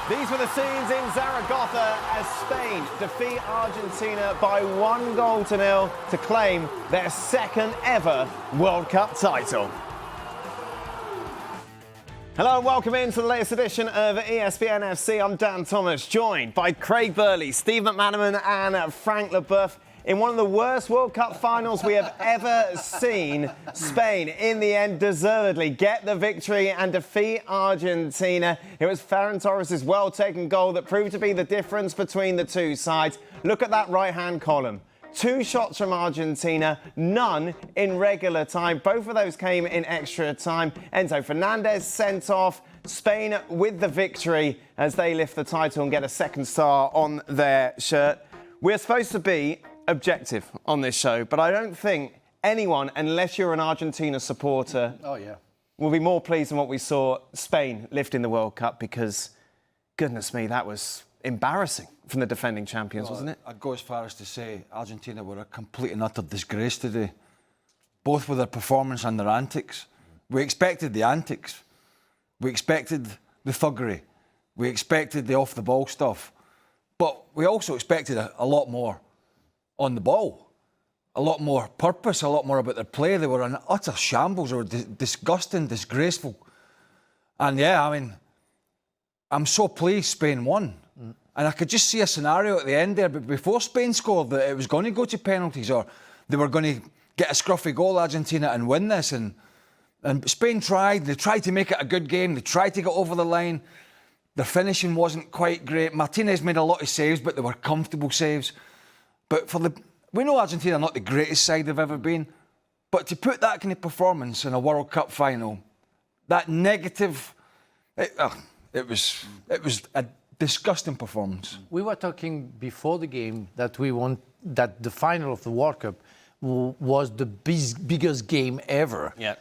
These were the scenes in Zaragoza as Spain defeat Argentina by 1-0 to claim their second ever World Cup title. Hello and welcome into the latest edition of ESPN FC. I'm Dan Thomas, joined by Craig Burley, Steve McManaman and Frank Leboeuf. In one of the worst World Cup finals we have ever seen, Spain, in the end, deservedly get the victory and defeat Argentina. It was Ferran Torres' well-taken goal that proved to be the difference between the two sides. Look at that right-hand column. 2 shots from Argentina, none in regular time. Both of those came in extra time. Enzo Fernandez sent off. Spain with the victory as they lift the title and get a second star on their shirt. We're supposed to be objective on this show, but I don't think anyone, unless you're an Argentina supporter, will be more pleased than what we saw Spain lifting the World Cup, because, goodness me, that was embarrassing from the defending champions, wasn't it? I'd go as far as to say Argentina were a complete and utter disgrace today, both with their performance and their antics. We expected the antics. We expected the thuggery. We expected the off-the-ball stuff. But we also expected a lot more on the ball, a lot more purpose, a lot more about their play. They were an utter shambles. They were disgusting, disgraceful. And yeah, I mean, I'm so pleased Spain won. And I could just see a scenario at the end there, but before Spain scored, that it was going to go to penalties, or they were going to get a scruffy goal, Argentina, and win this. And Spain tried. They tried to make it a good game. They tried to get over the line. Their finishing wasn't quite great. Martinez made a lot of saves, but they were comfortable saves. But we know Argentina are not the greatest side they've ever been, but to put that kind of performance in a World Cup final, that negative, it was a disgusting performance. We were talking before the game that that the final of the World Cup was the biggest game ever. Yeah.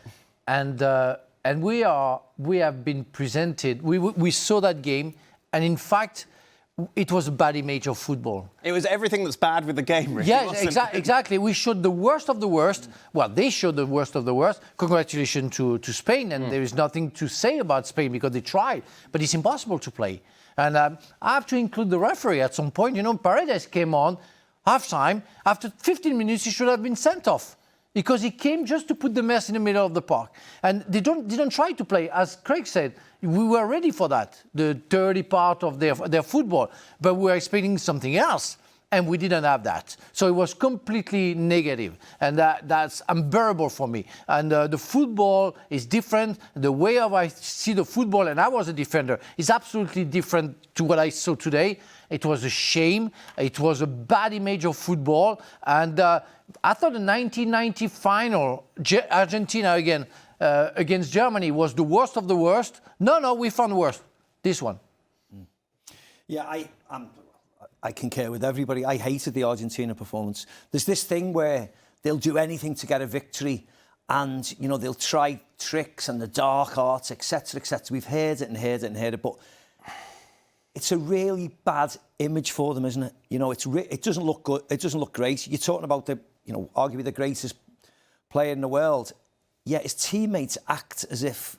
And we have been presented. We saw that game, and in fact, it was a bad image of football. It was everything that's bad with the game, really. Yes, exactly. We showed the worst of the worst. Well, they showed the worst of the worst. Congratulations to Spain, and there is nothing to say about Spain because they tried, but it's impossible to play. And I have to include the referee at some point. You know, Paredes came on half-time. After 15 minutes, he should have been sent off, because he came just to put the mess in the middle of the park. And they didn't try to play. As Craig said, we were ready for that, the dirty part of their football. But we were expecting something else, and we didn't have that. So it was completely negative, and that's unbearable for me. And the football is different. The way I see the football, and I was a defender, is absolutely different to what I saw today. It was a shame. It was a bad image of football. And I thought the 1990 final, Argentina again, against Germany, was the worst of the worst. No, we found worse. This one. Yeah, I concur with everybody. I hated the Argentina performance. There's this thing where they'll do anything to get a victory, and you know they'll try tricks and the dark arts, etc., etc. We've heard it, but it's a really bad image for them, isn't it? You know, it doesn't look good. It doesn't look great. You're talking about arguably the greatest player in the world. Yeah, his teammates act as if,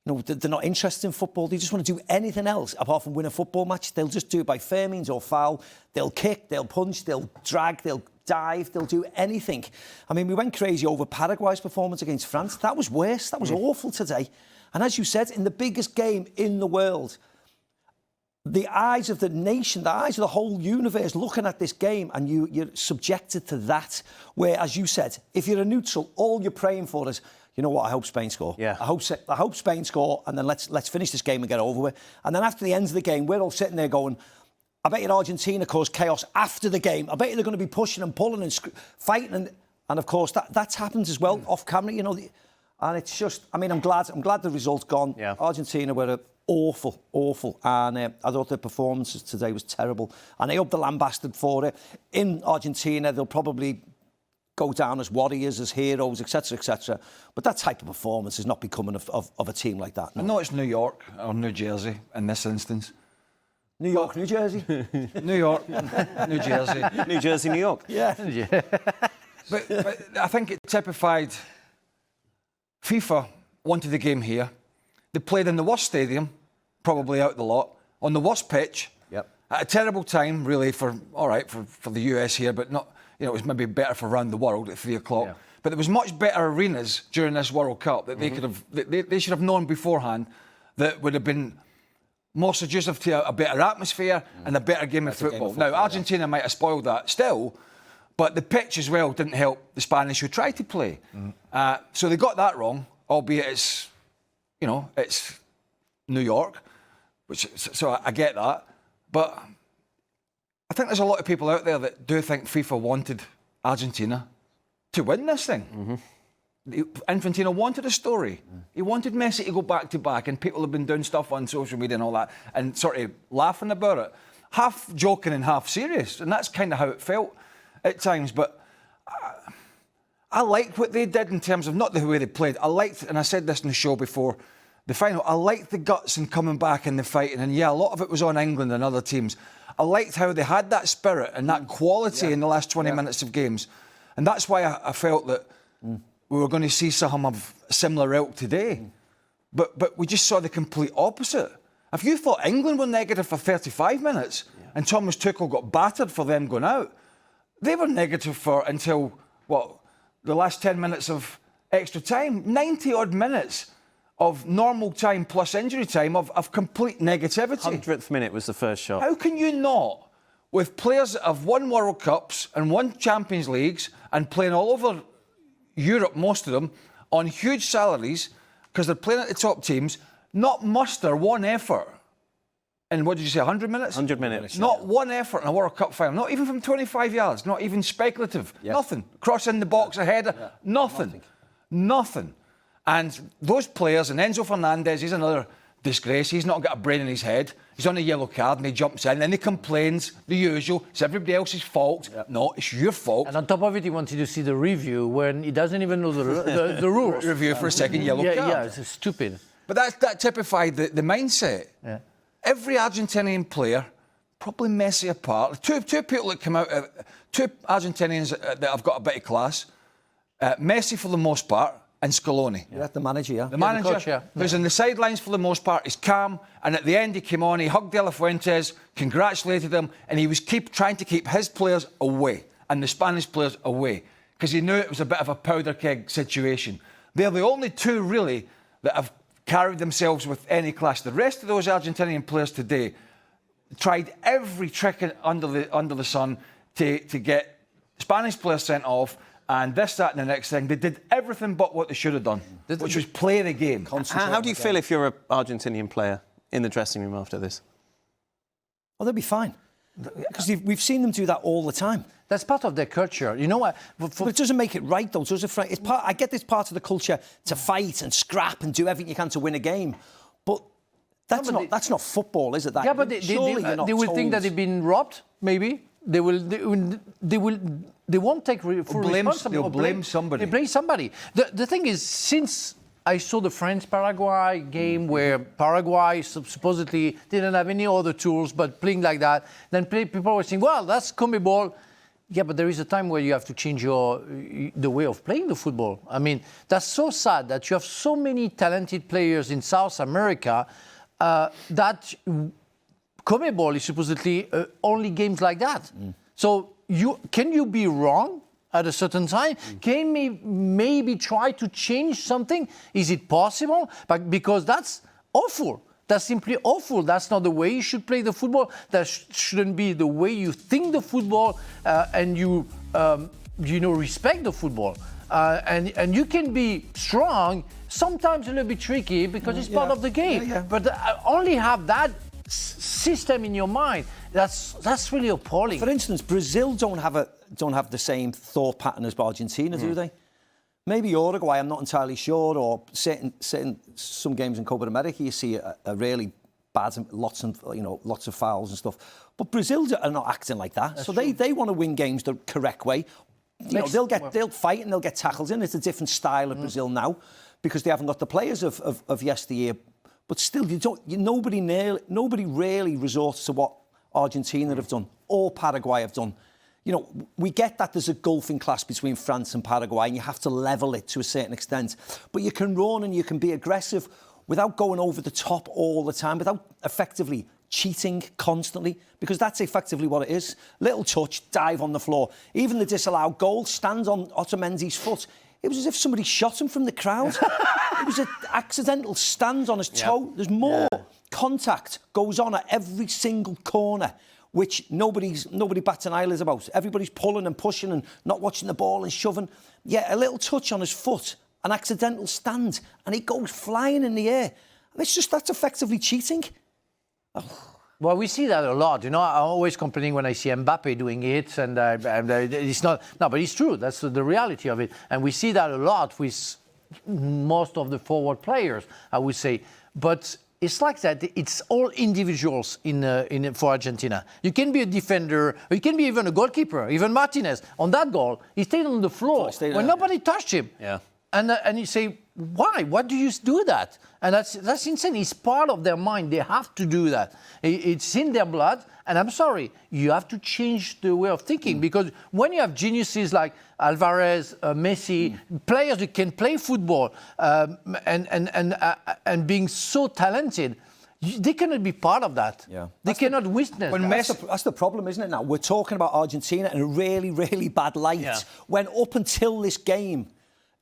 they're not interested in football. They just want to do anything else apart from win a football match. They'll just do it by fair means or foul. They'll kick, they'll punch, they'll drag, they'll dive, they'll do anything. I mean, we went crazy over Paraguay's performance against France. That was worse. That was awful today. And as you said, in the biggest game in the world, the eyes of the nation, the eyes of the whole universe looking at this game, and you're subjected to that, where, as you said, if you're a neutral, all you're praying for is, you know what, I hope Spain score. Yeah. I hope Spain score, and then let's finish this game and get over with. And then after the end of the game, we're all sitting there going, I bet you Argentina caused chaos after the game. I bet you they're going to be pushing and pulling and fighting, and of course that's happened as well off camera, and it's just, I mean, I'm glad the result's gone. Yeah. Argentina were awful, and I thought their performances today was terrible, and I hope they're lambasted for it. In Argentina, they'll probably go down as warriors, as heroes, etc., etc. But that type of performance is not becoming of a team like that. No. I know it's New York or New Jersey in this instance. New York, New Jersey. New York, New Jersey. New Jersey, New York. Yeah. But I think it typified FIFA wanted the game here. They played in the worst stadium, probably out the lot, on the worst pitch, Yep. at a terrible time, really, for the US here, but not, it was maybe better for around the world at 3 o'clock. Yeah. But there was much better arenas during this World Cup that they could have, they should have known beforehand that would have been more suggestive to a better atmosphere and a better game of football. Now, Argentina might have spoiled that still, but the pitch as well didn't help the Spanish who tried to play. So they got that wrong, albeit it's New York, so I get that. But I think there's a lot of people out there that do think FIFA wanted Argentina to win this thing. Infantino wanted a story. He wanted Messi to go back-to-back, and people have been doing stuff on social media and all that, and sort of laughing about it, half joking and half serious, and that's kind of how it felt at times. But I liked what they did in terms of not the way they played. I liked, and I said this in the show before the final, I liked the guts in coming back in the fighting, and yeah, a lot of it was on England and other teams. I liked how they had that spirit and that quality in the last 20 minutes of games, and that's why I felt that we were going to see some of a similar ilk today. But we just saw the complete opposite. If you thought England were negative for 35 minutes and Thomas Tuchel got battered for them going out, they were negative for until, the last 10 minutes of extra time. 90-odd minutes of normal time plus injury time of complete negativity. 100th minute was the first shot. How can you not, with players that have won World Cups and won Champions Leagues and playing all over Europe, most of them, on huge salaries, because they're playing at the top teams, not muster one effort in, what did you say, 100 minutes? 100 minutes. Not one effort in a World Cup final, not even from 25 yards, not even speculative, nothing. Crossing the box ahead, nothing. And those players, and Enzo Fernandez, he's another disgrace. He's not got a brain in his head. He's on a yellow card and he jumps in and he complains, the usual. It's everybody else's fault. No, it's your fault. And on top of it, he wanted to see the review when he doesn't even know the rules. Review for a second yellow card. Yeah, it's stupid. But that typified the mindset. Yeah. Every Argentinian player, probably Messi apart, two people that come out, two Argentinians that have got a bit of class, Messi for the most part, and Scaloni. Yeah, the manager, yeah. The manager, the coach, who's on the sidelines for the most part, is calm, and at the end he came on, he hugged De La Fuentes, congratulated him, and he was trying to keep his players away and the Spanish players away, because he knew it was a bit of a powder keg situation. They're the only two, really, that have carried themselves with any class. The rest of those Argentinian players today tried every trick under the sun to get Spanish players sent off, and this, that, and the next thing. They did everything but what they should have done, which was play the game. How do you feel if you're an Argentinian player in the dressing room after this? Oh, they'll be fine. Because we've seen them do that all the time. That's part of their culture. You know what? But it doesn't make it right, though. I get this part of the culture to fight and scrap and do everything you can to win a game. But that's not football, is it? Yeah, but they will think that they've been robbed, maybe. They won't take full responsibility. They'll blame somebody. They blame somebody. The thing is, since I saw the France-Paraguay game where Paraguay supposedly didn't have any other tools but playing like that, then people were saying, well, that's CONMEBOL. Yeah, but there is a time where you have to change the way of playing the football. I mean, that's so sad that you have so many talented players in South America that CONMEBOL is supposedly only games like that. So can you be wrong at a certain time? Can we maybe try to change something? Is it possible? But because that's awful. That's simply awful. That's not the way you should play the football. That shouldn't be the way you think the football and you respect the football. And you can be strong, sometimes a little bit tricky because it's part of the game. But only have that system in your mind. That's really appalling. For instance, Brazil don't have the same thought pattern as Argentina, do they? Maybe Uruguay, I'm not entirely sure, or some games in Copa America you see a really bad, lots of fouls and stuff. But Brazil are not acting like that. So they want to win games the correct way. They'll fight and they'll get tackles in. It's a different style of Brazil now because they haven't got the players of yesteryear. But still, nobody really resorts to what Argentina have done or Paraguay have done. We get that there's a gulfing class between France and Paraguay and you have to level it to a certain extent. But you can run and you can be aggressive without going over the top all the time, without effectively cheating constantly, because that's effectively what it is. Little touch, dive on the floor. Even the disallowed goal stands on Otamendi's foot. It was as if somebody shot him from the crowd. It was an accidental stand on his toe. There's more contact goes on at every single corner, which nobody bats an eyelid about. Everybody's pulling and pushing and not watching the ball and shoving. Yeah, a little touch on his foot, an accidental stand, and he goes flying in the air. And that's effectively cheating. Oh. Well, we see that a lot. I'm always complaining when I see Mbappe doing it, and it's not. No, but it's true. That's the reality of it, and we see that a lot with most of the forward players, I would say. But it's like that. It's all individuals for Argentina. You can be a defender, or you can be even a goalkeeper. Even Martinez on that goal, he stayed on the floor when nobody touched him. Yeah. And you say, why? Why do you do that? And that's insane. It's part of their mind. They have to do that. It's in their blood. And I'm sorry, you have to change the way of thinking, because when you have geniuses like Alvarez, Messi, players who can play football and being so talented, they cannot be part of that. Yeah. They cannot witness that. That's the problem, isn't it now? We're talking about Argentina in a really, really bad light. When up until this game,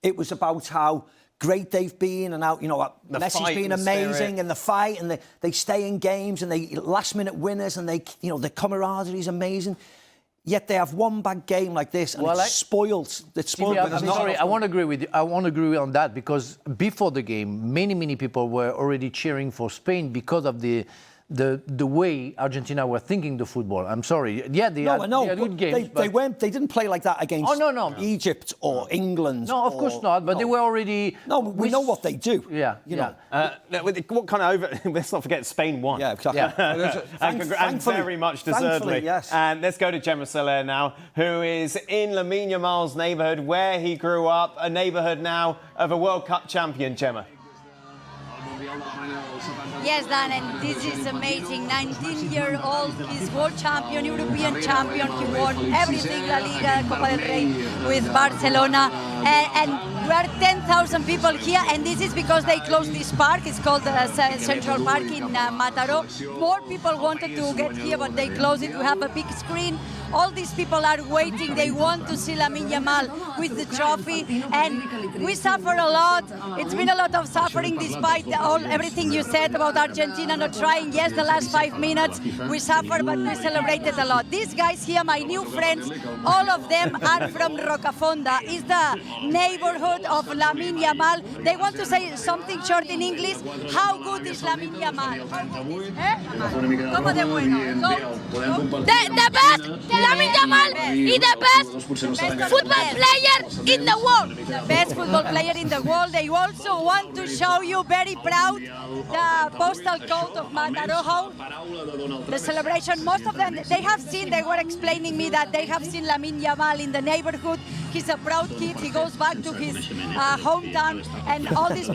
it was about how great they've been and how, Messi's been amazing and the fight, and they stay in games and they last-minute winners, and the camaraderie is amazing. Yet they have one bad game like this, and it's spoiled. It's spoiled. I'm sorry, I won't agree with you. I won't agree on that, because before the game, many people were already cheering for Spain because of the way Argentina were thinking the football. I'm sorry. Yeah, they had good games. They didn't play like that against Egypt or England. No, of course not. But they were already. No, we know what they do. Yeah, what kind of let's not forget Spain won. Yeah, exactly. Yeah. and very much deservedly. Yes. And let's go to Gemma Soler now, who is in Lamine Yamal's neighbourhood, where he grew up, a neighbourhood now of a World Cup champion. Gemma. Yes, Dan, and this is amazing. 19-year-old, he's world champion, European champion. He won everything, La Liga, Copa del Rey with Barcelona. And we are 10,000 people here, and this is because they closed this park. It's called Central Park in Mataró. More people wanted to get here, but they closed it. We have a big screen. All these people are waiting. They want to see Lamine Yamal with the trophy, and we suffer a lot. It's been a lot of suffering despite everything you said about Argentina not trying. Yes, the last 5 minutes we suffered, but we celebrated a lot. These guys here, my new friends, all of them are from Rocafonda. It's the neighborhood of Lamine Yamal. They want to say something short in English. How good is Lamine Yamal? ¿Cómo de bueno? The best! Lamine Yamal is the best football player in the world. The best football player in the world. They also want to show you, very proud, the postal code of Mataró. How the celebration, most of them, they were explaining me that they have seen Lamine Yamal in the neighborhood. He's a proud kid. He goes back to his hometown, and all these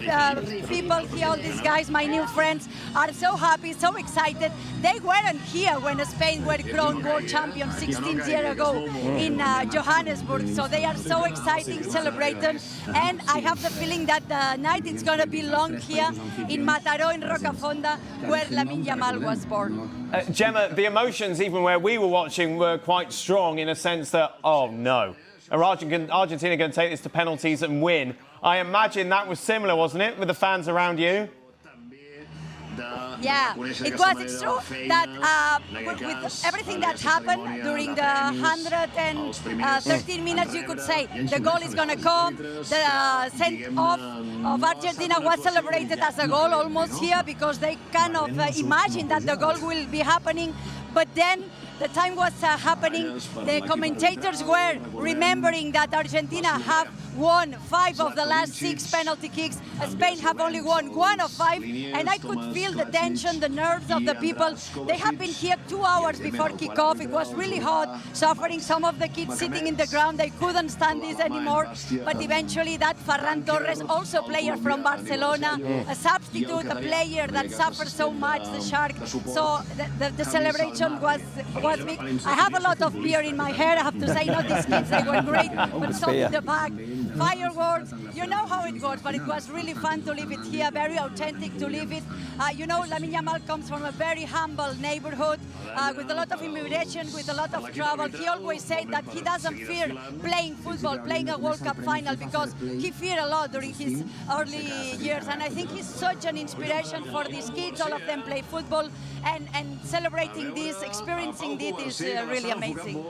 people here, all these guys, my new friends, are so happy, so excited. They weren't here when Spain were crowned world champion 16 years ago in Johannesburg. So they are so excited, celebrating, and I have the feeling that the night is going to be long here in Mataró, in Rocafonda, where Lamine Yamal was born. Gemma, the emotions, even where we were watching, were quite strong in a sense that, oh no, are Argentina going to take this to penalties and win? I imagine that was similar, wasn't it, with the fans around you? Yeah, it was. It's true that with everything that happened during the 113 minutes, you could say the goal is going to come. The send-off of Argentina was celebrated as a goal almost here, because they kind of imagine that the goal will be happening. But then the time was happening, the commentators were remembering that Argentina have won 5 of the last 6 penalty kicks. Spain have only won 1 of 5, and I could feel the tension, the nerves of the people. They have been here 2 hours before kickoff. It was really hot, suffering. Some of the kids sitting in the ground, they couldn't stand this anymore. But eventually that Ferran Torres, also player from Barcelona, a substitute, a player that suffered so much, the Shark. So the celebration was big. I have a lot of beer in my hair, I have to say. Not these kids, they were great, but some in the back. fireworks. You know how it works, but it was really fun to live it here, very authentic to live it. You know, Lamine Yamal comes from a very humble neighborhood with a lot of immigration, with a lot of travel. He always said that he doesn't fear playing football, playing a World Cup final, because he feared a lot during his early years. And I think he's such an inspiration for these kids. All of them play football, and celebrating this, experiencing this is really amazing.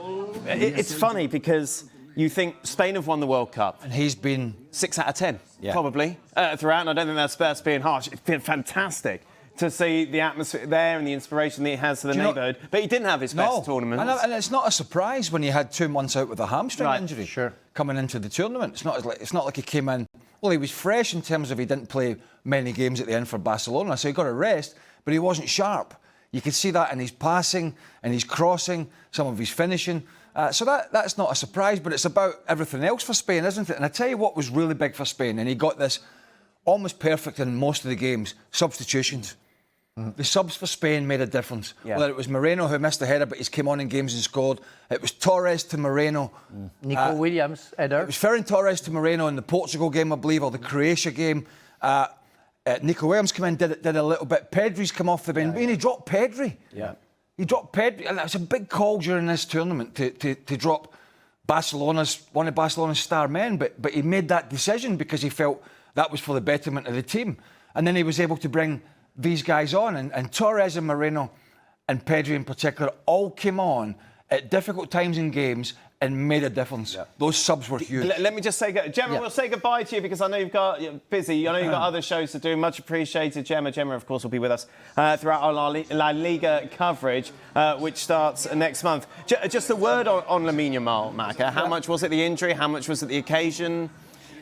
It's funny because you think Spain have won the World Cup. And he's been 6 out of 10, probably, throughout. And I don't think that's Spurs being harsh. It's been fantastic to see the atmosphere there and the inspiration that he has to the neighbourhood. But he didn't have his best tournament. And it's not a surprise when he had 2 months out with a hamstring injury coming into the tournament. It's not like he came in... Well, he was fresh in terms of he didn't play many games at the end for Barcelona, so he got a rest, but he wasn't sharp. You could see that in his passing, and his crossing, some of his finishing. So that's not a surprise, but it's about everything else for Spain, isn't it? And I tell you what was really big for Spain, and he got this almost perfect in most of the games, substitutions. The subs for Spain made a difference. Whether it was Moreno who missed the header, but he's came on in games and scored. It was Torres to Moreno. Nico Williams, header. It was Ferran Torres to Moreno in the Portugal game, I believe, or the Croatia game. Nico Williams came in, did a little bit. Pedri's come off the bench, and he dropped Pedri. He dropped Pedri, and that was a big call during this tournament to drop one of Barcelona's star men. But he made that decision because he felt that was for the betterment of the team. And then he was able to bring these guys on, and Torres and Moreno and Pedri in particular all came on at difficult times in games and made a difference. Those subs were huge. Let me just say, Gemma, we'll say goodbye to you because I know you're busy. I know you've got other shows to do. Much appreciated, Gemma. Gemma, of course, will be with us throughout our La Liga coverage, which starts next month. Just a word on Lamine Yamal, Maka. How much was it the injury? How much was it the occasion?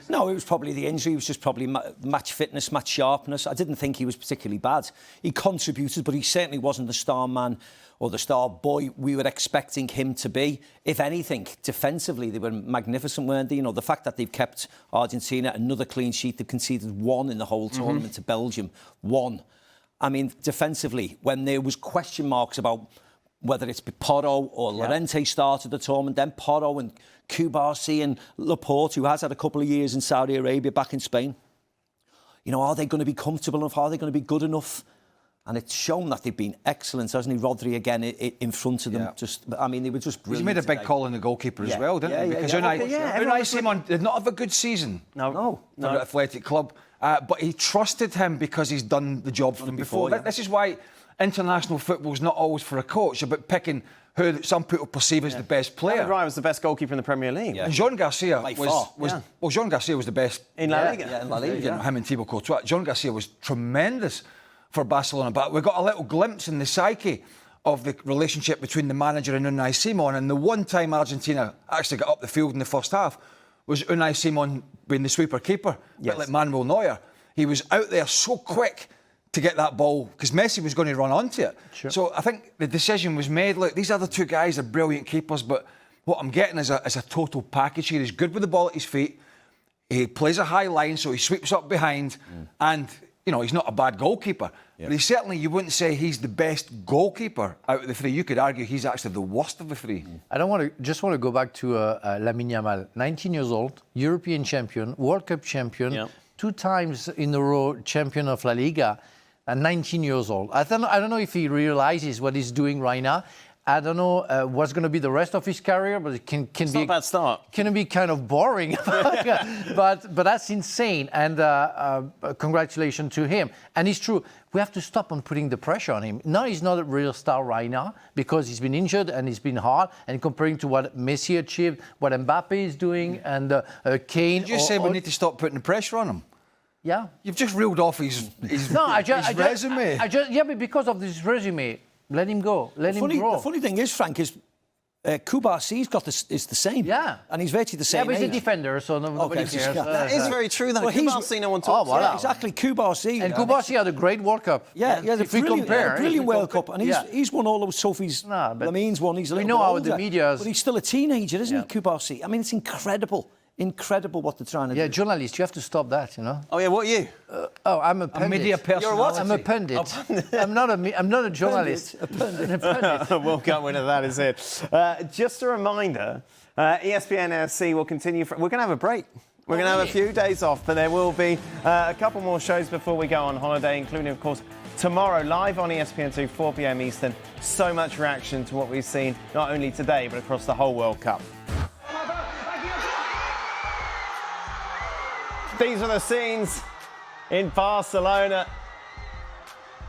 No, it was probably the injury. It was just probably match fitness, match sharpness. I didn't think he was particularly bad. He contributed, but he certainly wasn't the star man or the star boy we were expecting him to be. If anything, defensively, they were magnificent, weren't they? You know, the fact that they've kept Argentina another clean sheet, they've conceded 1 in the whole tournament to Belgium. 1. I mean, defensively, when there was question marks about whether it's Porro or Llorente started the tournament, then Porro and Cubarsí and Laporte, who has had a couple of years in Saudi Arabia, back in Spain. You know, are they going to be comfortable enough? Are they going to be good enough? And it's shown that they've been excellent, hasn't he? Rodri again in front of them. I mean, they were just brilliant. He made a big call on the goalkeeper as well, didn't he? Because Unai Simon did not have a good season for the Athletic Club, but he trusted him because he's done the job for him before. This is why international football is not always for a coach, about picking who some people perceive as the best player. Rodri was the best goalkeeper in the Premier League. And Jean Garcia Jean Garcia was the best in La Liga. Yeah, in La Liga. Him and Thibaut Courtois. Jean Garcia was tremendous for Barcelona, but we got a little glimpse in the psyche of the relationship between the manager and Unai Simon. And the one time Argentina actually got up the field in the first half was Unai Simon being the sweeper keeper, a bit like Manuel Neuer. He was out there so quick to get that ball because Messi was going to run onto it. So I think the decision was made. Look, these other 2 guys are brilliant keepers, but what I'm getting is a total package here. He's good with the ball at his feet. He plays a high line, so he sweeps up behind, and you know he's not a bad goalkeeper. But he certainly, you wouldn't say he's the best goalkeeper out of the 3. You could argue he's actually the worst of the 3. I just want to go back to Lamine Yamal, 19 years old, European champion, World Cup champion, 2 times in a row champion of La Liga. And 19 years old. I don't know if he realizes what he's doing right now. I don't know what's going to be the rest of his career, but it can it's be not a bad start. Can be kind of boring, but that's insane. And congratulations to him. And it's true. We have to stop on putting the pressure on him. Now he's not a real star right now because he's been injured and it's been hard. And comparing to what Messi achieved, what Mbappe is doing, and Kane. Did you say we need to stop putting the pressure on him? Yeah. You've just reeled off his resume. But because of this resume, let him go. Let him grow. The funny thing is, Frank, is Cubarsi's got is the same. Yeah. And he's virtually the same Yeah, but he's age. a defender, so nobody cares. That is very true, though. Well, Cubarsi, no one talks about. Yeah, exactly, Cubarsi. And Cubarsi had a great World Cup. Yeah, if we compare, brilliant World Cup, and he's won all those trophies. Lamine's won. He's a little bit older, the media. But he's still a teenager, isn't he, Cubarsi? I mean, it's incredible. Incredible what they're trying to do. Yeah, journalists, you have to stop that, you know. Oh yeah, what are you? I'm a pundit. A media personality. You're what? I'm a pundit. I'm not a journalist. A pundit. A pundit. We'll get rid of that, is it? Just a reminder, ESPN FC will continue. We're going to have a break We're going to have a few days off, but there will be a couple more shows before we go on holiday, including, of course, tomorrow, live on ESPN 2, 4 p.m. Eastern. So much reaction to what we've seen, not only today, but across the whole World Cup. These are the scenes in Barcelona.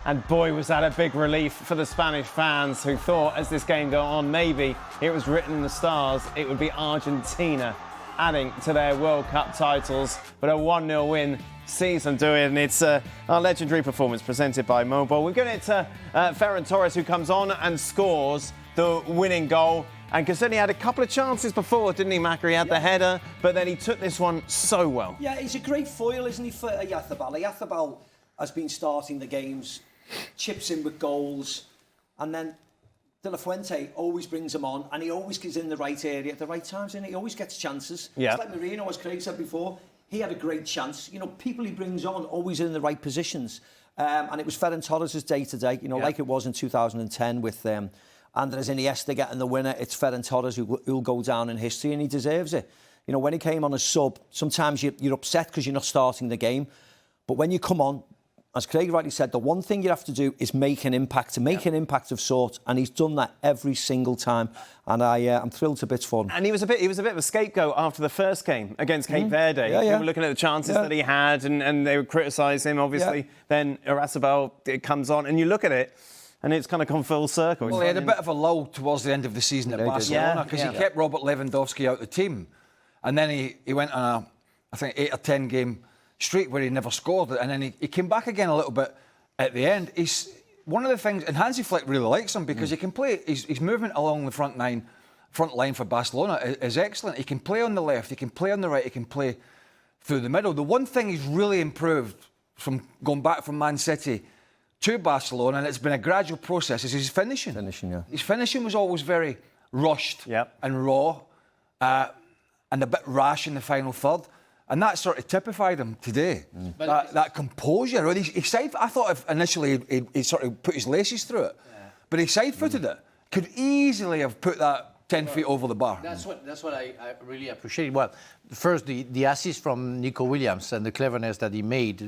And boy, was that a big relief for the Spanish fans who thought, as this game go on, maybe it was written in the stars, it would be Argentina adding to their World Cup titles. But a 1-0 win sees them do it, and it's our legendary performance presented by Mobile. We've got it to Ferran Torres, who comes on and scores the winning goal. And Casilli had a couple of chances before, didn't he, Macca? He had the header, but then he took this one so well. Yeah, he's a great foil, isn't he, for Oyarzabal? Oyarzabal has been starting the games, chips in with goals, and then De La Fuente always brings him on, and he always gets in the right area at the right times, and he always gets chances. Yeah. It's like Marino, as Craig said before, he had a great chance. You know, people he brings on always in the right positions. And it was Ferran Torres' day today, you know, like it was in 2010 with Andres Iniesta getting the winner. It's Ferran Torres who'll go down in history, and he deserves it. You know, when he came on as sub, sometimes you're upset because you're not starting the game. But when you come on, as Craig rightly said, the one thing you have to do is make an impact, an impact of sorts, and he's done that every single time. And I'm thrilled to bits for him. And he was a bit of a scapegoat after the first game against Cape Verde. Yeah, yeah. They were looking at the chances that he had, and they would criticise him, obviously. Yeah. Then Oyarzabal, it comes on, and you look at it, and it's kind of come full circle. Well, he had a bit of a lull towards the end of the season at Barcelona because he kept Robert Lewandowski out of the team. And then he went on a, I think, 8 or 10 game streak where he never scored, and then he came back again a little bit at the end. He's one of the things, and Hansi Flick really likes him because he can play. His movement along the front line for Barcelona is excellent. He can play on the left, he can play on the right, he can play through the middle. The one thing he's really improved from going back from Man City to Barcelona, and it's been a gradual process, is his finishing. His finishing was always very rushed and raw, and a bit rash in the final third. And that sort of typified him today. That composure. I thought initially he sort of put his laces through it, but he side-footed it. Could easily have put that 10 feet over the bar. That's what I really appreciate. Well, first the assist from Nico Williams and the cleverness that he made,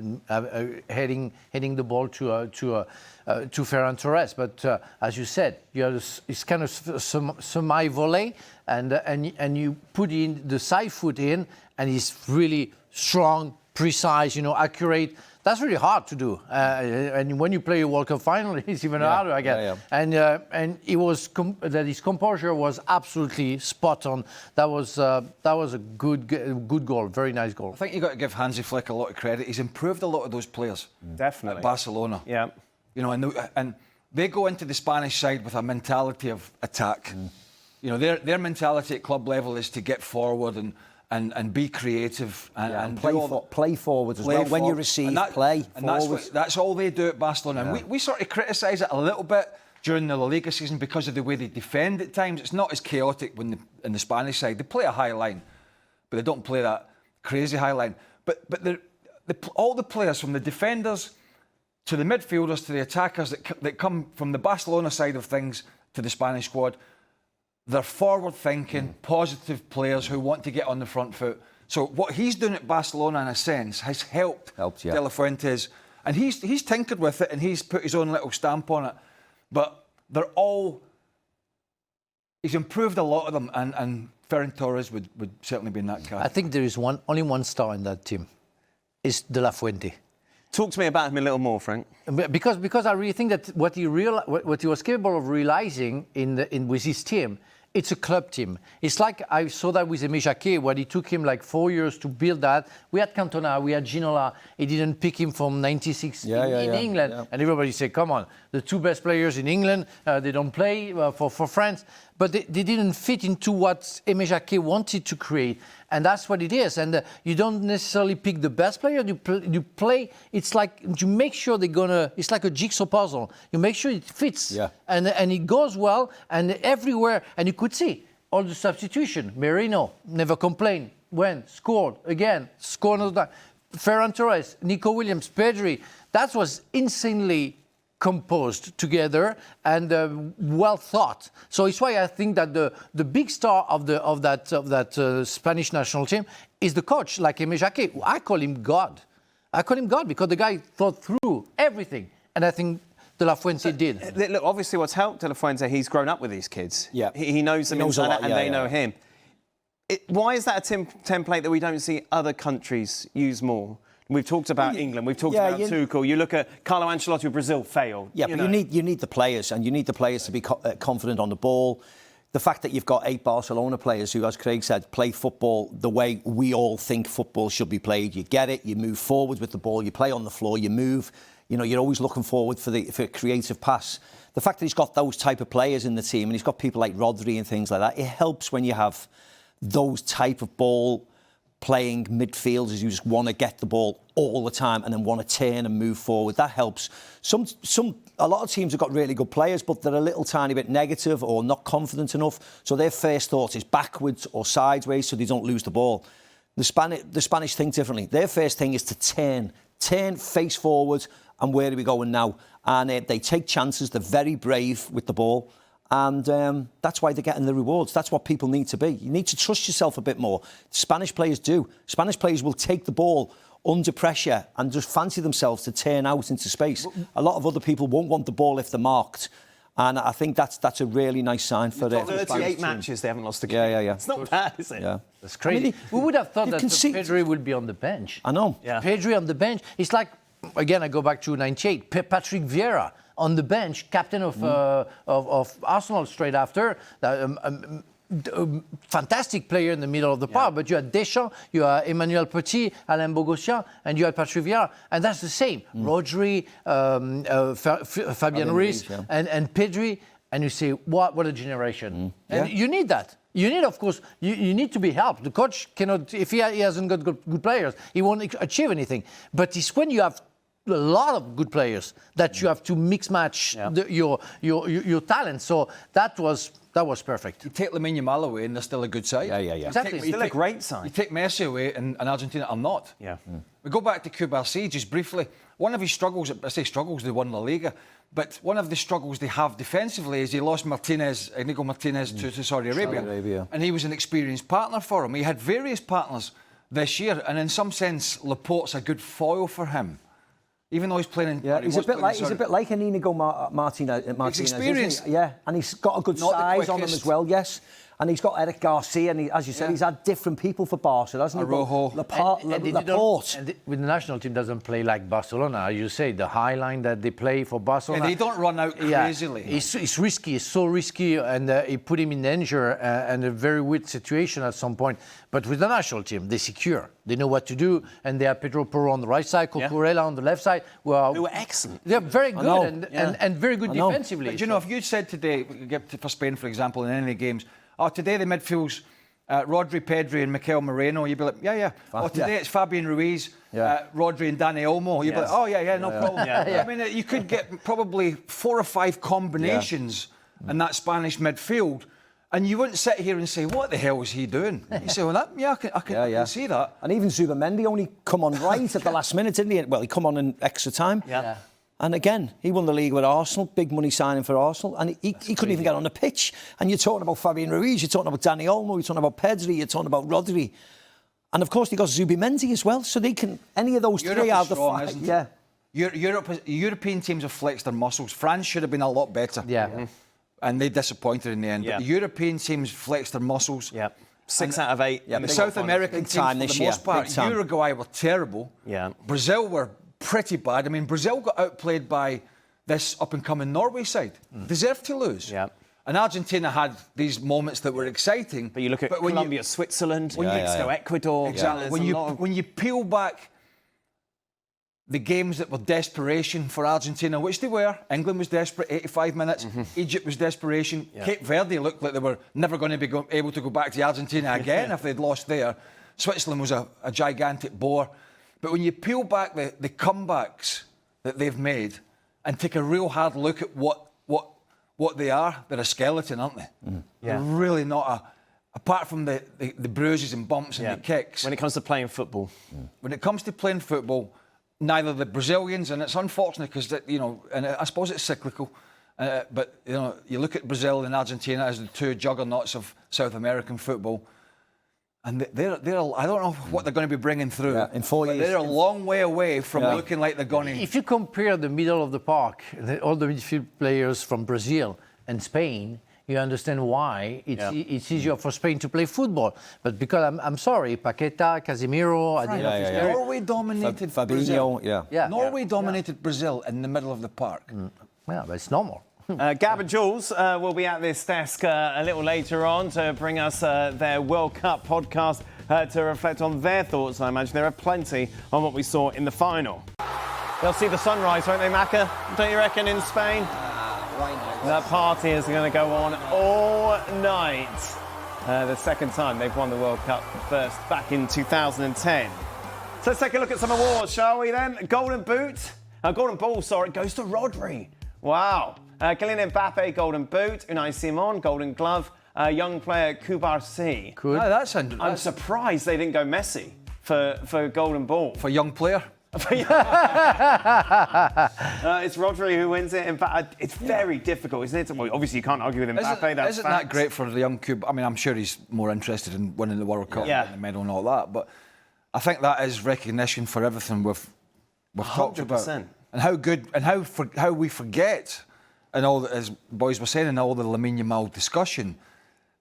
heading the ball to Ferran Torres. But as you said, it's kind of semi-volley, and you put in the side foot in, and he's really strong, precise, accurate. That's really hard to do. And when you play a World Cup final, it's even harder, I guess. And it was that his composure was absolutely spot on. That was a good goal, very nice goal. I think you've got to give Hansi Flick a lot of credit. He's improved a lot of those players. Definitely. At Barcelona. Yeah. And they go into the Spanish side with a mentality of attack. Their mentality at club level is to get forward and be creative and play forward as well. When you receive, play forward. That's all they do at Barcelona. And we sort of criticise it a little bit during the La Liga season because of the way they defend at times. It's not as chaotic in the Spanish side. They play a high line, but they don't play that crazy high line. But all the players, from the defenders to the midfielders to the attackers that come from the Barcelona side of things to the Spanish squad, they're forward-thinking, positive players who want to get on the front foot. So what he's doing at Barcelona, in a sense, has helped De La Fuentes. And he's tinkered with it, and he's put his own little stamp on it. But he's improved a lot of them, and Ferran Torres would certainly be in that category. I think there is only one star in that team. It's De La Fuente. Talk to me about him a little more, Frank. Because I really think that what he was capable of realizing with his team, it's a club team. It's like I saw that with Aimé Jacquet, where it took him like 4 years to build that. We had Cantona, we had Ginola. He didn't pick him from '96 in England. Yeah. And everybody said, come on, the two best players in England, they don't play for France. But they didn't fit into what Aimé Jacquet wanted to create. And that's what it is. And you don't necessarily pick the best player. You play. It's like you make sure it's like a jigsaw puzzle. You make sure it fits. Yeah. And it goes well. And everywhere. And you could see all the substitution. Merino never complained. Went, scored again, scored another time. Ferran Torres, Nico Williams, Pedri. That was insanely composed together and well thought. So it's why I think that the big star of that Spanish national team is the coach, like Aimé Jacquet. I call him God. I call him God because the guy thought through everything, and I think De La Fuente did. Look, obviously, what's helped De La Fuente, he's grown up with these kids. Yeah, he knows them inside out, and they know him. Why is that a template that we don't see other countries use more? We've talked about England, we've talked about Tuchel. You look at Carlo Ancelotti with Brazil, failed. Yeah, but you need the players, and you need the players to be confident on the ball. The fact that you've got 8 Barcelona players who, as Craig said, play football the way we all think football should be played. You get it, you move forward with the ball, you play on the floor, you move. You know, you're always looking forward for a creative pass. The fact that he's got those type of players in the team, and he's got people like Rodri and things like that, it helps when you have those type of ball playing midfielders who just want to get the ball all the time and then want to turn and move forward. That helps. A lot of teams have got really good players, but they're a little tiny bit negative or not confident enough. So their first thought is backwards or sideways, so they don't lose the ball. The Spanish think differently. Their first thing is to turn face forward, and where are we going now? And they take chances. They're very brave with the ball. And that's why they're getting the rewards. That's what people need to be. You need to trust yourself a bit more. Spanish players do. Spanish players will take the ball under pressure and just fancy themselves to turn out into space. A lot of other people won't want the ball if they're marked. And I think that's a really nice sign for the 38 matches, they haven't lost a game. Yeah. It's not bad, is it? Yeah. That's crazy. We would have thought that Pedri would be on the bench. I know. Yeah. Pedri on the bench. It's like, again, I go back to 98. Patrick Vieira on the bench, captain of Arsenal straight after. Fantastic player in the middle of the park, but you had Deschamps, you had Emmanuel Petit, Alain Bogossian, and you had Patrick Vieira, and that's the same. Rodri, Fabian Ruiz, and Pedri, and you say, what a generation. And you need that. You need, of course, you need to be helped. The coach cannot, if he hasn't got good players, he won't achieve anything. But it's when you have a lot of good players that you have to mix match your talent. So that was perfect. You take Lamine Yamal away and they're still a good side. Yeah. Exactly. Still a great side. You take Messi away and Argentina are not. Yeah. We go back to Cubarsí just briefly. One of his struggles, I say struggles, they won La Liga, but one of the struggles they have defensively is he lost Inigo Martinez to Saudi Arabia. And he was an experienced partner for him. He had various partners this year, and in some sense, Laporte's a good foil for him. Even though he's playing in... he's a bit like an Inigo Martinez. He's experienced. Yeah, and he's got a good size on him as well, yes. And he's got Eric Garcia, and as you said, he's had different people for Barca, hasn't he? Araujo. Laporte. And with the national team doesn't play like Barcelona, as you say, the high line that they play for Barcelona. And they don't run out crazily. It's risky, it's so risky, and it put him in danger and a very weird situation at some point. But with the national team, they're secure. They know what to do, and they have Pedro Porro on the right side, Cucurella on the left side. Who are excellent. They're very good and very good defensively. But you know, if you said today, for Spain, for example, in any of the games, today the midfield's Rodri, Pedri and Mikel Moreno, you'd be like, today it's Fabian Ruiz, Rodri and Dani Olmo. You'd be like, no problem. I mean, you could get probably 4 or 5 combinations in that Spanish midfield, and you wouldn't sit here and say, what the hell is he doing? You say, well, I can see that. And even Zubamendi only come on right at the last minute, didn't he? Well, he come on in extra time. Yeah. And again, he won the league with Arsenal, big money signing for Arsenal, and he couldn't even get on the pitch. And you're talking about Fabian Ruiz, you're talking about Dani Olmo, you're talking about Pedri, you're talking about Rodri. And of course, they got Zubimendi as well, so they can, any of those three out of the 5. Yeah. European teams have flexed their muscles. France should have been a lot better. Yeah. And they disappointed in the end. But the European teams flexed their muscles. Yeah. 6 out of 8. Yeah, the South American teams, for the most part, Uruguay were terrible. Yeah. Brazil were pretty bad. I mean, Brazil got outplayed by this up-and-coming Norway side. Deserved to lose. Yeah. And Argentina had these moments that were exciting. But you look at Colombia, Switzerland, Ecuador. Exactly. When you peel back the games that were desperation for Argentina, which they were. England was desperate, 85 minutes. Egypt was desperation. Cape Verde looked like they were never going to be able to go back to Argentina again if they'd lost there. Switzerland was a gigantic bore. But when you peel back the comebacks that they've made and take a real hard look at what they are, they're a skeleton, aren't they? They're really not apart from the bruises and bumps and the kicks. When it comes to playing football. When it comes to playing football, neither the Brazilians, and it's unfortunate because, you know, and I suppose it's cyclical, but, you know, you look at Brazil and Argentina as the two juggernauts of South American football, and they're I don't know what they're going to be bringing through. In 4 years. They're a long way away from looking like they're going to... If you compare the middle of the park, all the midfield players from Brazil and Spain, you understand why it's easier for Spain to play football. But because I'm sorry, Paqueta, Casemiro, at the end of his career, Norway dominated Fabinho, Brazil. Norway Yeah. dominated Brazil in the middle of the park. Yeah, but it's normal. Gab and Jules will be at this desk a little later on to bring us their World Cup podcast to reflect on their thoughts. I imagine there are plenty on what we saw in the final. They'll see the sunrise, won't they, Macca? Don't you reckon, in Spain? That party is going to go on all night. The second time they've won the World Cup, first back in 2010. So let's take a look at some awards, shall we then? Golden Ball, goes to Rodri. Wow. Kylian Mbappe, Golden Boot. Unai Simon, Golden Glove. Young player Kubarsi. No, I'm surprised they didn't go Messi for Golden Ball. for young player. It's Rodri who wins it. In fact, it's very difficult, isn't it? Well, obviously, you can't argue with Mbappe. Isn't that great for the young Cube? I mean, I'm sure he's more interested in winning the World Cup and the medal and all that. But I think that is recognition for everything we've talked about, 100%. and how good and how we forget, and all that, as boys were saying, in all the Lamine Yamal discussion,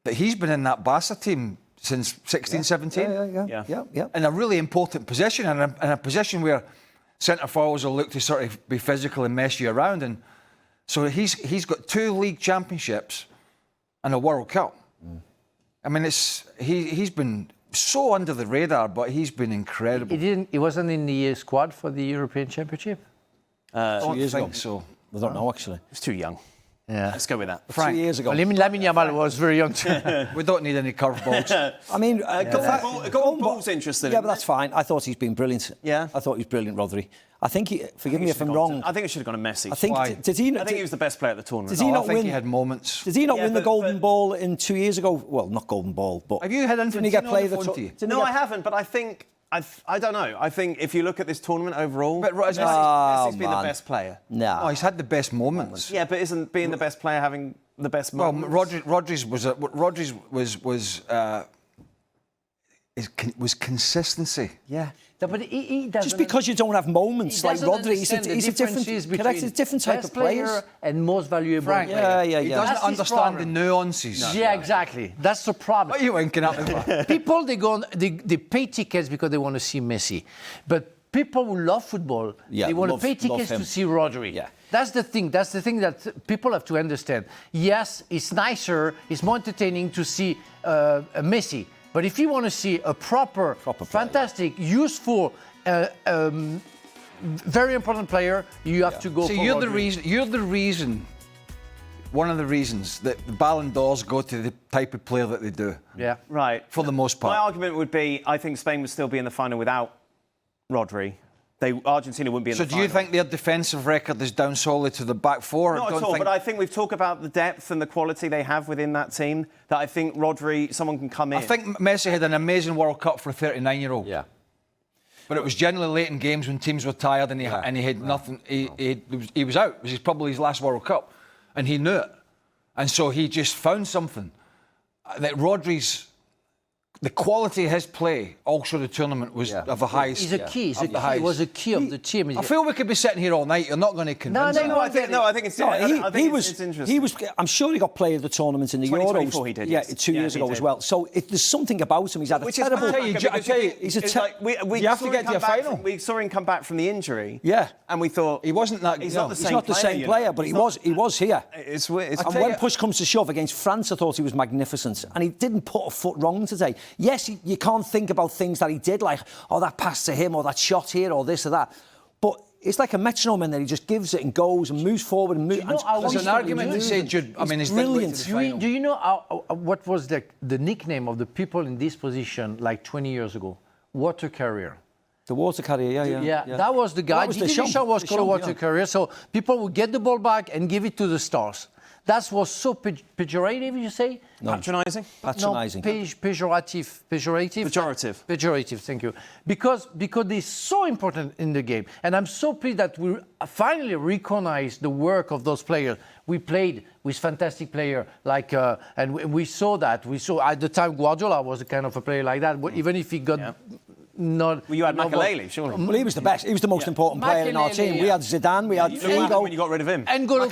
that he's been in that Barca team since 16, 17. Yeah. In a really important position, and in a position where centre forwards will look to sort of be physical and mess you around. And so he's got 2 league championships and a World Cup. I mean, he's been so under the radar, but he's been incredible. He wasn't in the squad for the European Championship? 2 years ago. So. I don't know, actually. It's too young. Yeah. Let's go with that. Frank, 2 years ago. Well, Lamine Yamal was very young too. we don't need any curveballs. I mean, Golden Ball's interesting. Yeah, but that's fine. I thought he's been brilliant. Yeah. I thought he was brilliant, Rodri. I think forgive me if I'm wrong. I think it should have gone to Messi. I think Why? did he? I think he was the best player at the tournament. Did he not I think win? he had moments. Did he not win the but- Golden Ball in 2 years ago? Well, not Golden Ball, but Have you had didn't he get Infantino play on the the phone to you? didn't he No, get- I haven't, but I think... I don't know. I think if you look at this tournament overall, But Messi's been the man. best player. No. Oh, he's had the best moments. Yeah, but isn't being the best player having the best Well, moments? Rodri's was consistency. Yeah. No, but he doesn't. Just because you don't have moments he like doesn't Rodri, he's understand the a different, differences correct, he's a different type best of player. player and most valuable Frank, player. Yeah. He doesn't That's his understand problem. the nuances. Yeah, exactly. That's the problem. What are you winking at me for? People, they pay tickets because they want to see Messi. But people who love football, Yeah, they want to love- pay love tickets him. to see Rodri. Yeah. That's the thing. That's the thing that people have to understand. Yes, it's nicer, it's more entertaining to see Messi. But if you want to see a proper player. fantastic, useful, very important player, you have to go So for you're Rodri. the reason. One of the reasons that the Ballon d'Ors go to the type of player that they do. Yeah. Right. For the most part. My argument would be I think Spain would still be in the final without Rodri. Argentina wouldn't be in So the do final. you think their defensive record is down solely to the back four? Not Don't at all, think- but I think we've talked about the depth and the quality they have within that team, that I think Rodri, someone can come in. I think Messi had an amazing World Cup for a 39-year-old. Yeah. But it was generally late in games when teams were tired and he had nothing. He was out. It was probably his last World Cup, and he knew it. And so he just found something that Rodri's. The quality of his play all through the tournament was of the highest. He's a key. He's of a the key. highest. He was a key of the team. I feel we could be sitting here all night. You're not going to convince me. no, I think it's. No, I think it's he interesting. was. I'm sure he got player of the tournament in the 2024 Euros. he did, Yeah, yes. 2 years he ago did. as well. So there's something about him. He's had a Which is terrible. mad, I tell you, because he's a it's we you have saw to him get to come your back final. we saw him come back from the injury. Yeah. And we thought He wasn't that. He's no. not the He's same not the player, same you player, know. but he was here. It's weird. It's And tell when you- push comes to shove against France, I thought he was magnificent. And he didn't put a foot wrong today. Yes, you can't think about things that he did, like, oh, that pass to him, or that shot here, or this or that. But it's like a metronome in there. He just gives it and goes and moves forward and moves. Do you know how There's an constantly argument to say Jude. I mean, he's brilliant. Do you know what was the nickname of the people in this position like 20 years ago? Water carrier. The water carrier, yeah. That was the guy. That was Didier Deschamps was called a water carrier. So people would get the ball back and give it to the stars. That was so pejorative, you say? Patronising? Patronising. No, pejorative. Pejorative, thank you. Because it's so important in the game. And I'm so pleased that we finally recognize the work of those players. We played with fantastic players, and we saw that. We saw at the time Guardiola was a kind of a player like that, even if he got not... Well, you had Makelele, surely. Well, he was the best. He was the most important player in our team. We had Zidane, we had Figo. When you got rid of him. N'Golo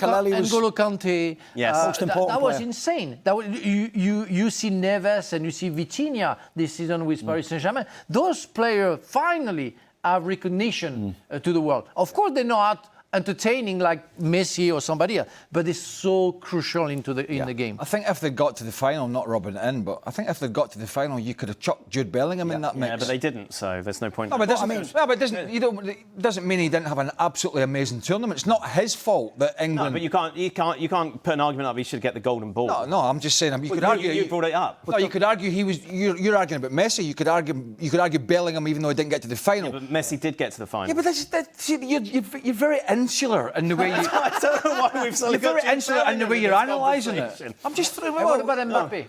Kante. Yes. Most important that was player. insane. You see Neves and you see Vitinha this season with Paris Saint-Germain. Those players finally have recognition to the world. Of course, they're not entertaining like Messi or somebody else, but it's so crucial in the game. I think if they got to the final, not rubbing it in, but I think if they got to the final, you could have chucked Jude Bellingham in that mix. Yeah, but they didn't, so there's no point. No, but it doesn't mean he didn't have an absolutely amazing tournament. It's not his fault that England. No, but you can't put an argument up. He should get the golden ball. No, I'm just saying. You could argue. You brought it up. No, you could argue he was. You're arguing about Messi. You could argue Bellingham, even though he didn't get to the final. Yeah, but Messi did get to the final. Yeah, but you're very insular in the way you. I don't know why we've You're very insular in the way you're analysing it. I'm just. What about Mbappe?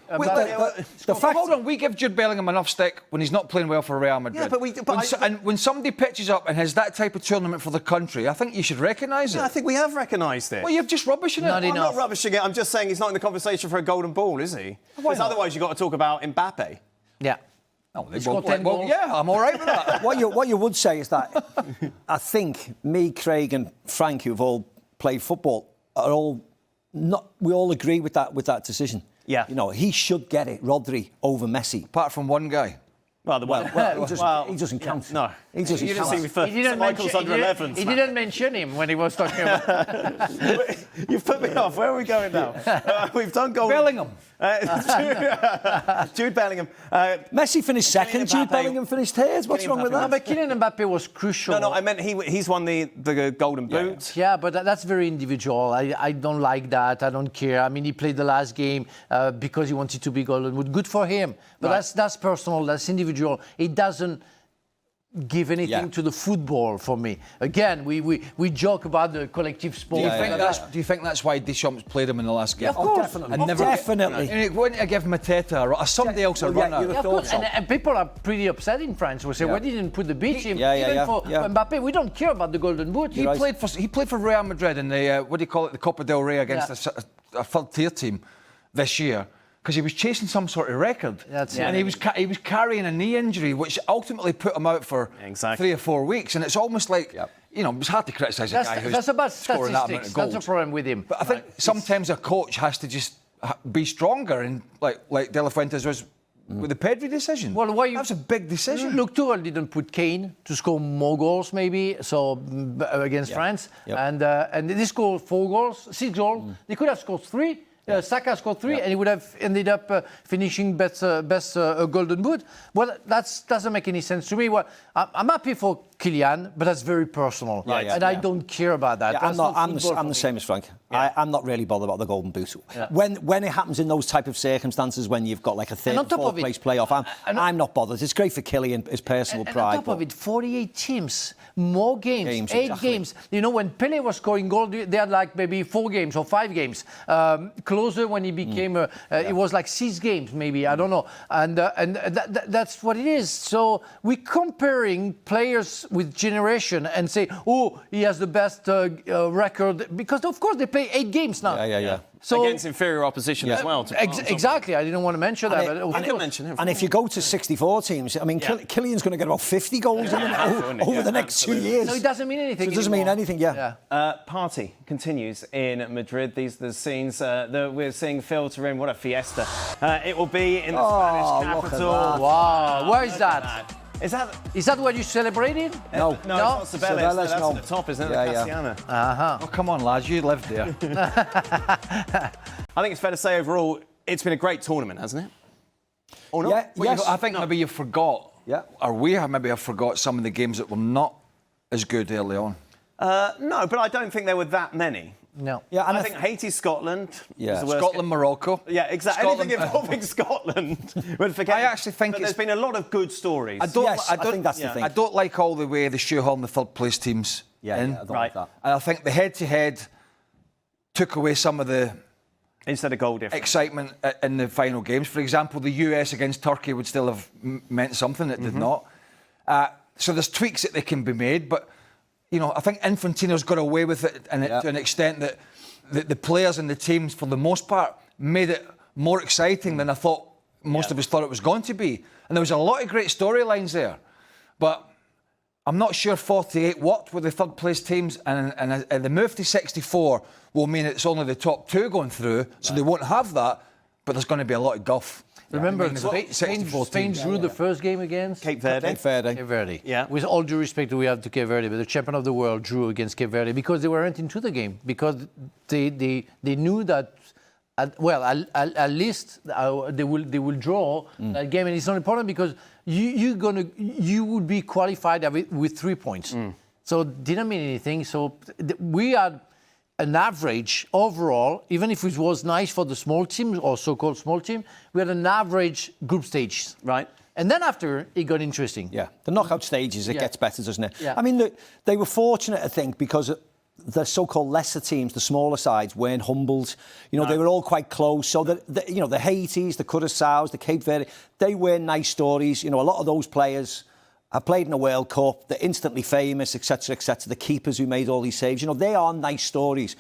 Hold on, we give Jude Bellingham enough stick when he's not playing well for Real Madrid. Yeah, when somebody pitches up and has that type of tournament for the country, I think you should recognise it. I think we have recognised it. Well, you're just rubbishing it. Not I'm enough. not rubbishing it. I'm just saying he's not in the conversation for a golden ball, is he? Because otherwise you've got to talk about Mbappe. Yeah. Oh, He's got 10 goals. yeah, I'm all right with that. What you would say is that I think me, Craig, and Frank, who've all played football, we all agree with that decision. Yeah. You know, he should get it, Rodri over Messi. Apart from one guy. Well, He doesn't count. No, He doesn't you didn't count. see me first. Michael's under 11s. He didn't mention him when he was talking about. You've put me off. Where are we going now? We've done golden. Bellingham. Jude Bellingham. Messi finished second, Jude Mbappe. Bellingham finished third. What's wrong with No, that? but Kylian Mbappe was crucial. No, I meant he's won the golden boot. Yeah, but that's very individual. I don't like that. I don't care. I mean, he played the last game because he wanted to be golden boot. Good for him. But that's personal. That's individual. It doesn't give anything to the football for me. Again, we joke about the collective sport. Do you think that's why Deschamps played him in the last game? Of course. Definitely. And Definitely. And wouldn't have given Mateta or somebody else a run out. Yeah, of course. And people are pretty upset in France. We say, why didn't put the beat him? Even for Mbappe, we don't care about the golden boot. He played for Real Madrid in the the Copa del Rey against a third-tier team this year. Because he was chasing some sort of record, and he was carrying a knee injury, which ultimately put him out for 3 or 4 weeks. And it's almost like, it's hard to criticise a guy who's that's about scoring that amount statistics. of goals. That's a problem with him. But I think sometimes a coach has to just be stronger, and like De La Fuentes was with the Pedri decision. Well, that was a big decision. Look, Tuchel didn't put Kane to score more goals, maybe, against France, and they scored 4 goals, 6 goals. They could have scored 3. Saka scored 3, and he would have ended up finishing best golden boot. Well, that doesn't make any sense to me. Well, I'm happy for Kylian, but that's very personal, I don't care about that. I'm the same as Frank. I'm not really bothered about the golden boot. When it happens in those type of circumstances, when you've got like a third, fourth place playoff, I'm not bothered. It's great for Kylian, his personal pride. On top of it, 48 teams, more games, 8 games. You know, when Pele was scoring goal, they had like maybe 4 games or 5 games. Closer when he became, it was like 6 games maybe, I don't know. And that's what it is. So we're comparing players with generation and say, oh, he has the best record, because of course they play 8 games now. Yeah. So, against inferior opposition as well. Exactly, I didn't want to mention that. And if you go to 64 teams, I mean, Kylian's going to get about 50 goals over the next 2 years. No, it doesn't mean anything. It doesn't mean anything, Party continues in Madrid. These are the scenes that we're seeing filter in. What a fiesta. It will be in the Spanish capital. Wow, where is that? Is that what you celebrated? No, it's not Cibeles. That's at the top, isn't it? Yeah. Oh, come on, lads, you lived there. I think it's fair to say overall, it's been a great tournament, hasn't it? Or not? Yes. I think maybe you forgot, or we maybe have forgot some of the games that were not as good early on. No, but I don't think there were that many. No. Yeah, and I think Haiti, Scotland. Was the worst Scotland, Morocco. Yeah, exactly. Anything involving Scotland. I actually think there's been a lot of good stories. I think that's the thing. I don't like all the way they shoehorn the third place teams in. I don't like that. And I think the head-to-head took away some of the Instead of goal difference. Excitement in the final games. For example, the US against Turkey would still have meant something. It did not. So there's tweaks that they can be made, but I think Infantino's got away with it to an extent that the players and the teams, for the most part, made it more exciting than I thought most of us thought it was going to be. And there was a lot of great storylines there, but I'm not sure 48 worked with the third place teams, and the move to 64 will mean it's only the top 2 going through, so they won't have that, but there's going to be a lot of guff. Remember, Spain drew the first game against Cape Verde. Cape Verde. Yeah. With all due respect we have to Cape Verde, but the champion of the world drew against Cape Verde because they weren't into the game, because they knew that. At least they will draw that game, and it's not important because you would be qualified with 3 points. So it didn't mean anything. So we had an average overall, even if it was nice for the small teams or so-called small team, we had an average group stage. Right. And then after, it got interesting. Yeah, the knockout stages, it gets better, doesn't it? Yeah. I mean, they were fortunate, I think, because the so-called lesser teams, the smaller sides, weren't humbled. They were all quite close. So the Haitis, the Curaçaos, the Cape Verde, they were nice stories. A lot of those players have played in a World Cup. They're instantly famous, etc., etc. The keepers who made all these saves, they are nice stories.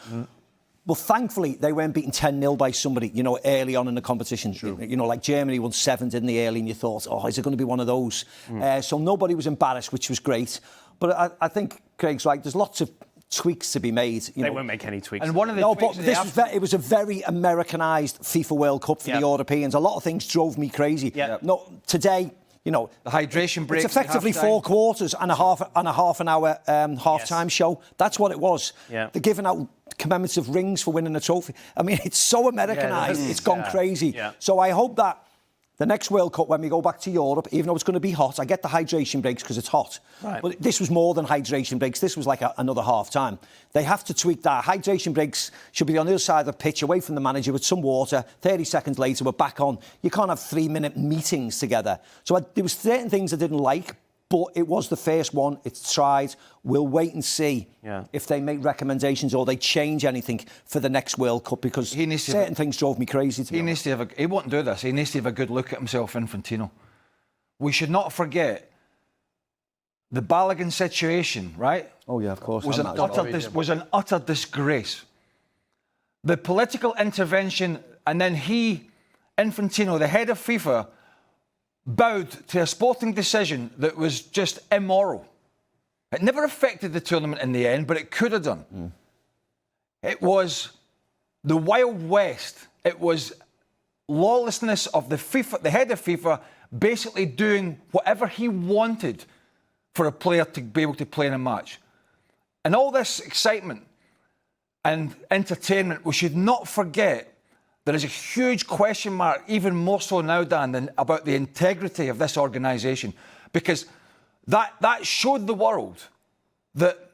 But thankfully, they weren't beaten 10-0 by somebody, early on in the competition. Like Germany won 7, didn't they, early, and you thought, is it going to be one of those? So nobody was embarrassed, which was great. But I think Craig's right. There's lots of tweaks to be made. They won't make any tweaks. And one of the it was a very Americanized FIFA World Cup for the Europeans. A lot of things drove me crazy. No, today, the hydration breaks. It's effectively 4 quarters and a half an hour half-time show. That's what it was. Yeah. They're giving out commemorative rings for winning a trophy. I mean, it's so Americanized. It's gone crazy. Yeah. So I hope that the next World Cup, when we go back to Europe, even though it's going to be hot, I get the hydration breaks because it's hot. Right. But this was more than hydration breaks. This was like another half-time. They have to tweak that. Hydration breaks should be on the other side of the pitch, away from the manager, with some water. 30 seconds later, we're back on. You can't have 3-minute meetings together. So there was certain things I didn't like, but it was the first one. It's tried. We'll wait and see if they make recommendations or they change anything for the next World Cup, because certain things drove me crazy. He won't do this. He needs to have a good look at himself, Infantino. We should not forget the Balogun situation, right? Oh, yeah, of course. Was an utter disgrace. The political intervention, and then Infantino, the head of FIFA, bowed to a sporting decision that was just immoral. It never affected the tournament in the end, but it could have done. It was the Wild West. It was lawlessness of the head of FIFA, basically doing whatever he wanted for a player to be able to play in a match. And all this excitement and entertainment, we should not forget there is a huge question mark, even more so now, Dan, than about the integrity of this organisation, because that showed the world that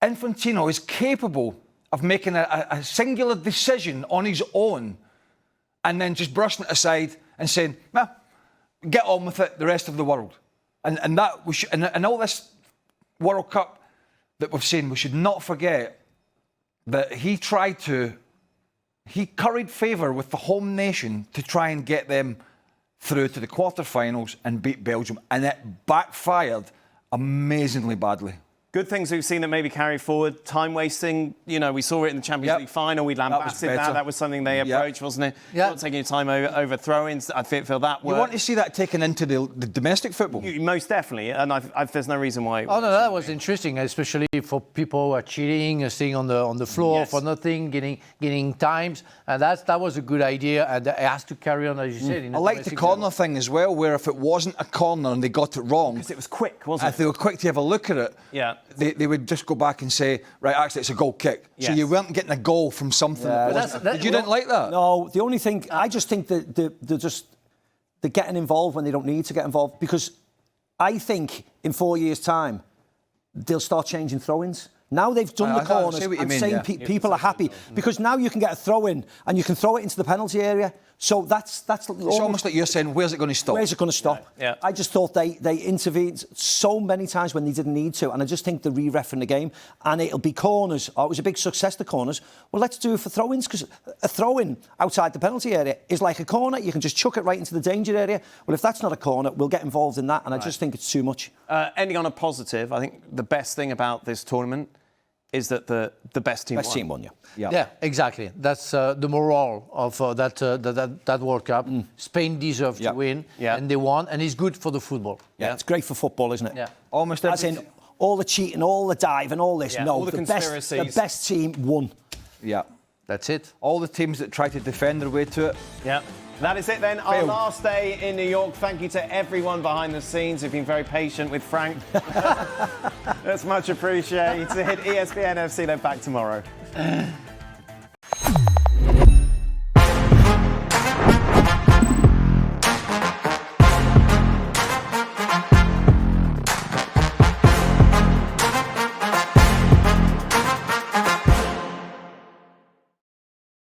Infantino is capable of making a singular decision on his own and then just brushing it aside and saying, get on with it, the rest of the world. And all this World Cup that we've seen, we should not forget that he curried favour with the home nation to try and get them through to the quarterfinals and beat Belgium, and it backfired amazingly badly. Good things we've seen that maybe carry forward. Time wasting, we saw it in the Champions League final. We lambasted that. That was something they approached, wasn't it? Not taking your time over throw-ins. I feel that worked. You want to see that taken into the domestic football? Most definitely, and there's no reason why. Oh no, that was interesting, especially for people who are cheating, staying on the floor for nothing, getting times, and that was a good idea, and it has to carry on, as you said. I like the corner thing as well, where if it wasn't a corner and they got it wrong, because it was quick, wasn't it? If they were quick to have a look at it, they would just go back and say, right, actually, it's a goal kick. So you weren't getting a goal from something. You didn't like that? No, the only thing, I just think that they're getting involved when they don't need to get involved, because I think in 4 years' time, they'll start changing throw-ins. Now they've done the I corners. see what you I'm mean, saying yeah. people are happy because now you can get a throw in and you can throw it into the penalty area. So that's It's almost like you're saying, where's it going to stop? Where's it going to stop? Yeah. I just thought they intervened so many times when they didn't need to, and I just think the re-refereeing the game, and it'll be corners. Oh, it was a big success, the corners. Well, let's do it for throw-ins, because a throw-in outside the penalty area is like a corner. You can just chuck it right into the danger area. Well, if that's not a corner, we'll get involved in that, and I just think it's too much. Ending on a positive, I think the best thing about this tournament is that the best team won. Yeah, exactly. That's the morale of that World Cup. Spain deserved to win, and they won, and it's good for the football. Yeah, it's great for football, isn't it? Yeah. Almost As in, all the cheating, all the diving, all this. Yeah, No, all the conspiracies. the best team won. Yeah. That's it. All the teams that try to defend their way to it. Yeah. That is it then, our last day in New York. Thank you to everyone behind the scenes who've been very patient with Frank. That's much appreciated. ESPN FC, they're back tomorrow.